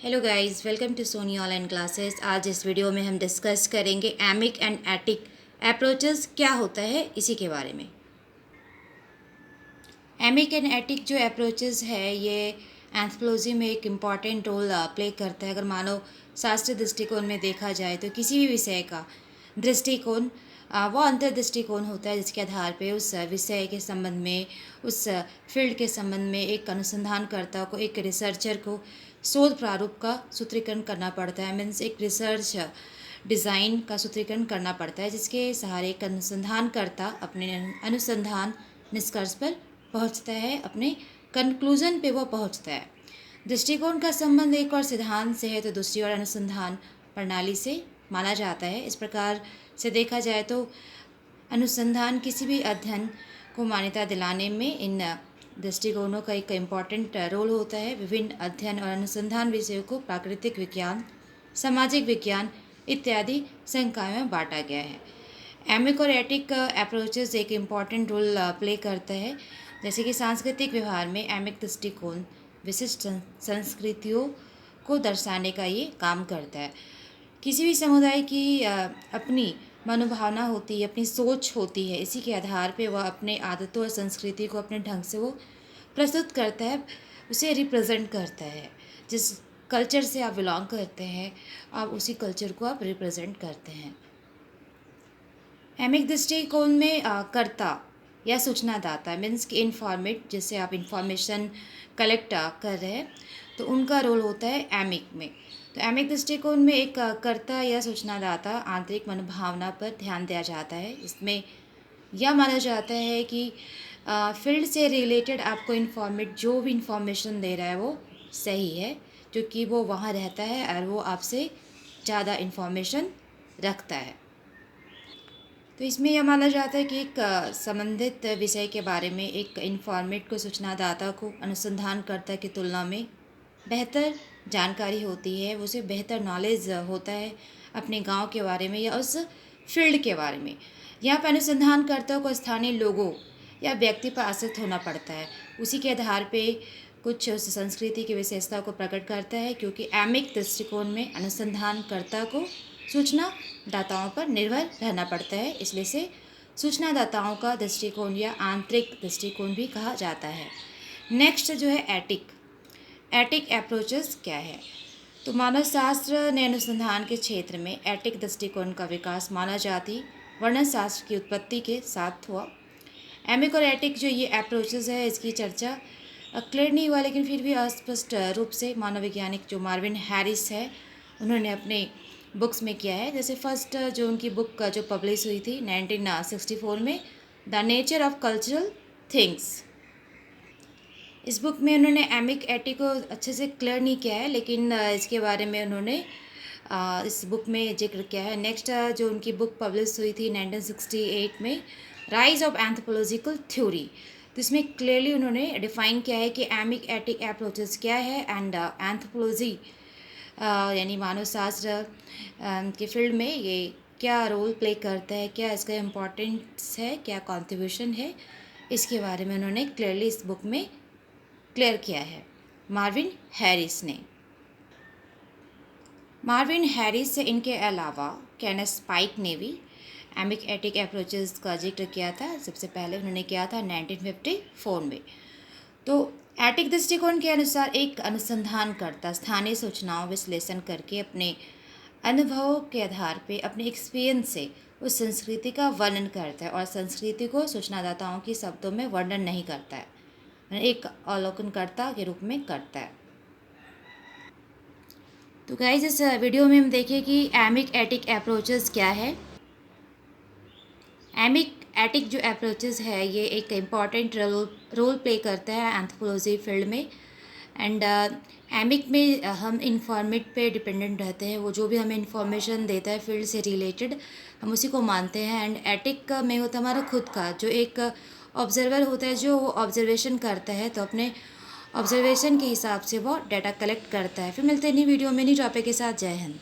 Hello guys, welcome to Sony online classes. आज इस video में हम डिस्कस करेंगे एमिक एंड एटिक अप्रोचेस क्या होता है इसी के बारे में। एमिक एंड एटिक जो अप्रोचेस है ये एंथ्रोपोलॉजी में एक इम्पॉर्टेंट रोल प्ले करता है। अगर मानव शास्त्रीय दृष्टिकोण में देखा जाए तो किसी भी विषय का दृष्टिकोण वो अंतर्दृष्टिकोण होता है जिसके आधार पे उस विषय के संबंध में, उस फील्ड के संबंध में एक अनुसंधानकर्ता को, एक रिसर्चर को शोध प्रारूप का सूत्रीकरण करना पड़ता है। मीन्स एक रिसर्च डिज़ाइन का सूत्रीकरण करना पड़ता है जिसके सहारे एक अनुसंधानकर्ता अपने अनुसंधान निष्कर्ष पर पहुंचता है, अपने कंक्लूजन पे वो पहुंचता है। दृष्टिकोण का संबंध एक और सिद्धांत से है तो दूसरी ओर अनुसंधान प्रणाली से माना जाता है। इस प्रकार से देखा जाए तो अनुसंधान किसी भी अध्ययन को मान्यता दिलाने में इन दृष्टिकोणों का एक इम्पॉर्टेंट रोल होता है। विभिन्न अध्ययन और अनुसंधान विषयों को प्राकृतिक विज्ञान, सामाजिक विज्ञान इत्यादि संकायों में बांटा गया है। एमिक और एटिक अप्रोचेस एक इम्पॉर्टेंट रोल प्ले करता है। जैसे कि सांस्कृतिक व्यवहार में एमिक दृष्टिकोण विशिष्ट संस्कृतियों को दर्शाने का ये काम करता है। किसी भी समुदाय की अपनी मनोभावना होती है, अपनी सोच होती है, इसी के आधार पे वह अपने आदतों और संस्कृति को अपने ढंग से वो प्रस्तुत करता है, उसे रिप्रेजेंट करता है। जिस कल्चर से आप बिलोंग करते हैं आप उसी कल्चर को आप रिप्रेजेंट करते हैं। एमिक दृष्टिकोण में कर्ता या सूचनादाता मीन्स कि इन्फॉर्मेट, जिससे आप इंफॉर्मेशन कलेक्ट कर रहे हैं तो उनका रोल होता है एमिक में। तो एमिक दृष्टिकोण में एक कर्ता या सूचनादाता आंतरिक मनोभावना पर ध्यान दिया जाता है। इसमें यह माना जाता है कि फील्ड से रिलेटेड आपको इन्फॉर्मेट जो भी इंफॉर्मेशन दे रहा है वो सही है, क्योंकि वो वहाँ रहता है और वो आपसे ज़्यादा इन्फॉर्मेशन रखता है। तो इसमें यह माना जाता है कि एक संबंधित विषय के बारे में एक इन्फॉर्मेट को, सूचनादाता को, अनुसंधानकर्ता की तुलना में बेहतर जानकारी होती है, उसे बेहतर नॉलेज होता है अपने गांव के बारे में या उस फील्ड के बारे में। यहाँ पर अनुसंधानकर्ता को स्थानीय लोगों या व्यक्ति पर आश्रित होना पड़ता है, उसी के आधार पे कुछ उस संस्कृति की विशेषता को प्रकट करता है। क्योंकि एमिक दृष्टिकोण में अनुसंधानकर्ता को सूचनादाताओं पर निर्भर रहना पड़ता है, इसलिए से सूचनादाताओं का दृष्टिकोण या आंतरिक दृष्टिकोण भी कहा जाता है। नेक्स्ट जो है एटिक अप्रोचेस क्या है। तो मानव शास्त्र ने अनुसंधान के क्षेत्र में एटिक दृष्टिकोण का विकास मानव जाति वर्णन शास्त्र की उत्पत्ति के साथ हुआ। एमिक और एटिक जो ये अप्रोचेस है इसकी चर्चा क्लियर नहीं हुआ, लेकिन फिर भी अस्पष्ट रूप से मानव वैज्ञानिक जो मार्विन हैरिस है उन्होंने अपने बुक्स में किया है। जैसे फर्स्ट जो उनकी बुक जो पब्लिश हुई थी 1964 में, the nature of cultural things. इस बुक में उन्होंने एमिक एटिक को अच्छे से क्लियर नहीं किया है, लेकिन इसके बारे में उन्होंने इस बुक में जिक्र किया है। नेक्स्ट जो उनकी बुक पब्लिश हुई थी 1968 में, राइज ऑफ एंथ्रोपोलॉजिकल थ्योरी, तो इसमें क्लियरली उन्होंने डिफाइन किया है कि एमिक एटिक अप्रोचेस क्या है एंड एंथ्रोपोलॉजी यानी मानव शास्त्र के फील्ड में ये क्या रोल प्ले करता है, क्या इसका इम्पोर्टेंस है, क्या कॉन्ट्रीब्यूशन है, इसके बारे में उन्होंने क्लियरली इस बुक में क्लियर किया है मार्विन हैरिस ने। मार्विन हैरिस से इनके अलावा केनेथ स्पाइक ने भी एमिक एटिक अप्रोचेस का जिक्र किया था। सबसे पहले उन्होंने किया था 1954 में। तो एटिक दृष्टिकोण के अनुसार एक अनुसंधानकर्ता स्थानीय सूचनाओं विश्लेषण करके अपने अनुभवों के आधार पे, अपने एक्सपीरियंस से उस संस्कृति का वर्णन करता है और संस्कृति को सूचनादाताओं के शब्दों में वर्णन नहीं करता है, एक अवलोकनकर्ता के रूप में करता है। तो गाइस इस वीडियो में हम देखें कि एमिक एटिक अप्रोचेस क्या है। एमिक एटिक जो अप्रोचेस है ये एक इम्पॉर्टेंट रोल प्ले करता है एंथ्रोपोलॉजी फील्ड में। एंड एमिक में हम इन्फॉर्मेट पे डिपेंडेंट रहते हैं, वो जो भी हमें इन्फॉर्मेशन देता है फील्ड से रिलेटेड हम उसी को मानते हैं। एंड एटिक में होता है हमारा खुद का जो एक ऑब्जर्वर होता है, जो ऑब्जर्वेशन करता है तो अपने ऑब्जर्वेशन के हिसाब से वो डाटा कलेक्ट करता है। फिर मिलते हैं नई वीडियो में नई टॉपिक के साथ। जय हिंद।